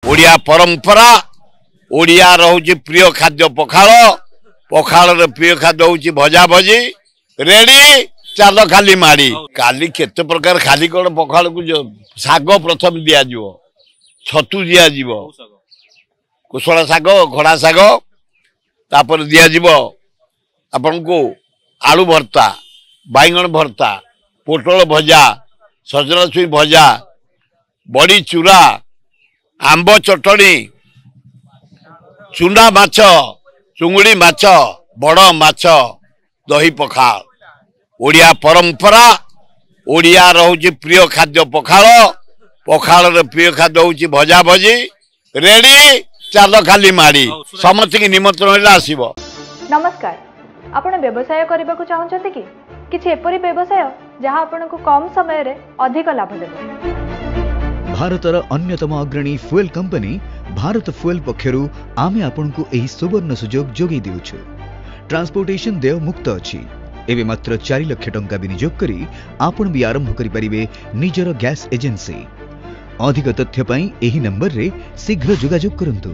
ओडिया परंपरा ओडिया रोचे प्रिय खाद्य पखाल पखाल प्रिय खाद्य हूँ भजा भजी रेडी चाल खाली माड़ी काली केते प्रकार खाली कौन पखाल को शाग प्रथम दिज छतु दिज कुशला शाग घोड़ा शाग तापर दिज आपण को आलू भर्ता बैगण भर्ता पोटल भजा सजना छुई भजा बड़ी चूरा आंब चटणी चुना माछ चुंगुड़ी माछ बड़ माछ दही पखाल ओडिया परंपरा ओडिया रोचे प्रिय खाद्य पखाल पखाल प्रिय खाद्य हूँ भजा भजी रेडी चाल खाली माड़ी समस्त की निमंत्रण आसब। नमस्कार आपण व्यवसाय करने को चाहते कि किछि एपरि व्यवसाय जहां आपण को कम समय रे अधिक लाभ देबो। भारतर अन्यतम अग्रणी फ्यूएल कंपनी भारत फ्यूएल पक्षरु आमे आपण को एही सुवर्ण सुजोग जोगी देउछु। ट्रांसपोर्टेशन देय मुक्त अछि। एबे मात्र 4 लाख टंका विनियोग करी आपण भी आरंभ करि परिबे निजर गैस एजेंसी। अधिक तथ्य पई एही नंबर रे शीघ्र जोगाजोग करंतु।